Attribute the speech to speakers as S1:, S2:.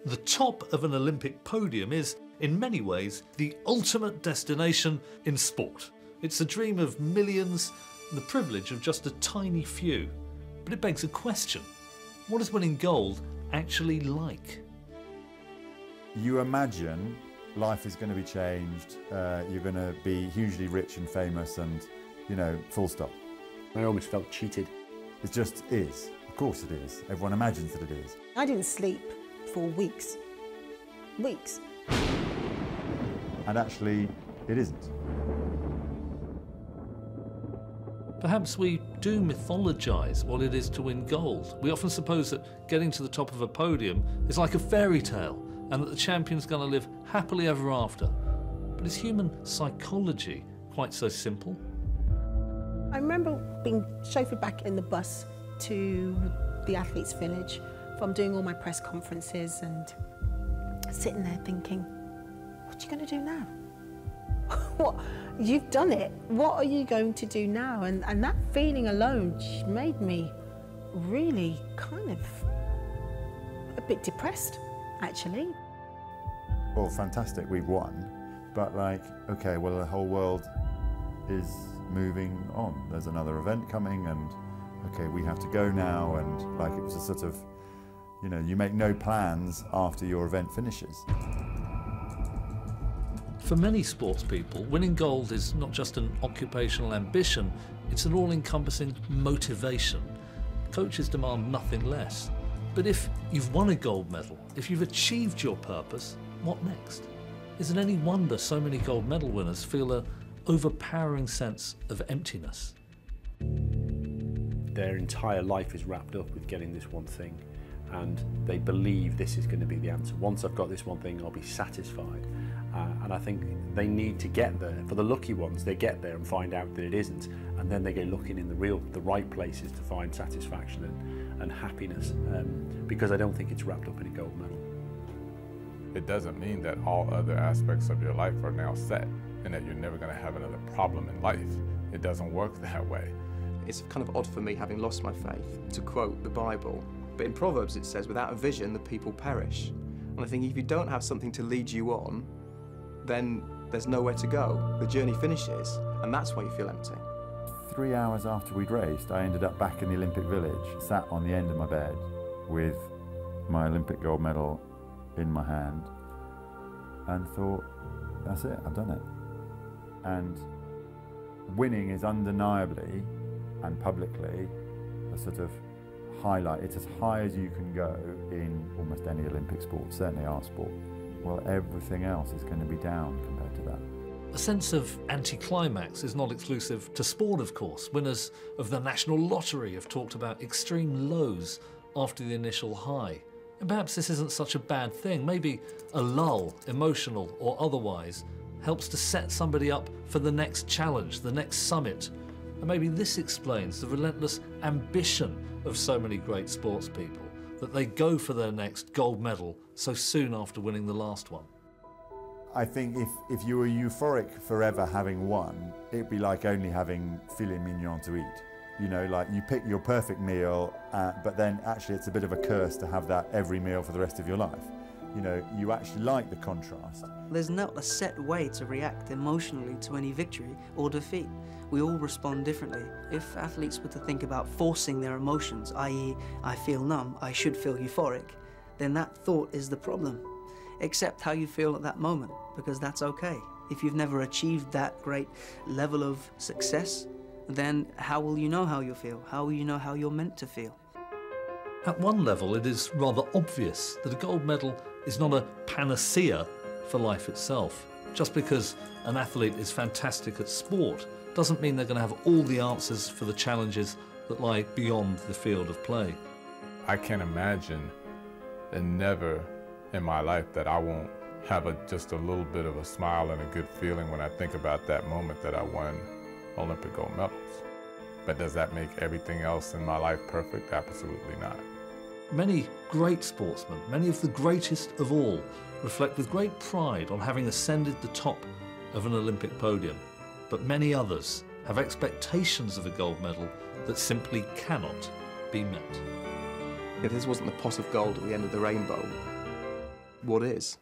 S1: The top of an Olympic podium is, in many ways, the ultimate destination in sport. It's the dream of millions and the privilege of just a tiny few. But it begs a question. What is winning gold actually like?
S2: You imagine life is going to be changed, you're going to be hugely rich and famous and, you know, full stop.
S3: I almost felt cheated.
S2: It just is. Of course it is. Everyone imagines that it is.
S4: I didn't sleep for weeks. Weeks.
S2: And actually, it isn't.
S1: Perhaps we do mythologise what it is to win gold. We often suppose that getting to the top of a podium is like a fairy tale and that the champion's going to live happily ever after. But is human psychology quite so simple?
S4: I remember being chauffeured back in the bus to the Athletes' Village from doing all my press conferences and sitting there thinking, what are you going to do now? What? You've done it. What are you going to do now? And that feeling alone made me really kind of a bit depressed, actually.
S2: Well, fantastic, we've won. But like, okay, well, the whole world is moving on. There's another event coming and, okay, we have to go now. And like, it was a sort of, you know, you make no plans after your event finishes.
S1: For many sports people, winning gold is not just an occupational ambition, it's an all-encompassing motivation. Coaches demand nothing less. But if you've won a gold medal, if you've achieved your purpose, what next? Is it any wonder so many gold medal winners feel an overpowering sense of emptiness?
S3: Their entire life is wrapped up with getting this one thing, and they believe this is going to be the answer. Once I've got this one thing, I'll be satisfied. And I think they need to get there. For the lucky ones, they get there and find out that it isn't, and then they go looking in the right places to find satisfaction and happiness, because I don't think it's wrapped up in a gold medal.
S5: It doesn't mean that all other aspects of your life are now set and that you're never going to have another problem in life. It doesn't work that way.
S6: It's kind of odd for me, having lost my faith, to quote the Bible, but in Proverbs it says, without a vision the people perish. And I think if you don't have something to lead you on, then there's nowhere to go. The journey finishes, and that's why you feel empty.
S2: 3 hours after we'd raced, I ended up back in the Olympic Village, sat on the end of my bed with my Olympic gold medal in my hand, and thought, that's it, I've done it. And winning is undeniably and publicly a sort of highlight. It's as high as you can go in almost any Olympic sport, certainly our sport. Well, everything else is going to be down compared to that.
S1: A sense of anticlimax is not exclusive to sport, of course. Winners of the National Lottery have talked about extreme lows after the initial high. And perhaps this isn't such a bad thing. Maybe a lull, emotional or otherwise, helps to set somebody up for the next challenge, the next summit. And maybe this explains the relentless ambition of so many great sports people, that they go for their next gold medal so soon after winning the last one.
S2: I think if you were euphoric forever having won, it'd be like only having filet mignon to eat. You know, like you pick your perfect meal, but then actually it's a bit of a curse to have that every meal for the rest of your life. You know, you actually like the contrast.
S7: There's not a set way to react emotionally to any victory or defeat. We all respond differently. If athletes were to think about forcing their emotions, i.e. I feel numb, I should feel euphoric, then that thought is the problem. Accept how you feel at that moment, because that's okay. If you've never achieved that great level of success, then how will you know how you feel? How will you know how you're meant to feel?
S1: At one level, it is rather obvious that a gold medal is not a panacea for life itself. Just because an athlete is fantastic at sport doesn't mean they're going to have all the answers for the challenges that lie beyond the field of play.
S5: I can't imagine, and never in my life, that I won't have just a little bit of a smile and a good feeling when I think about that moment that I won Olympic gold medals. But does that make everything else in my life perfect? Absolutely not.
S1: Many great sportsmen, many of the greatest of all, reflect with great pride on having ascended the top of an Olympic podium. But many others have expectations of a gold medal that simply cannot be met.
S6: If this wasn't the pot of gold at the end of the rainbow, what is.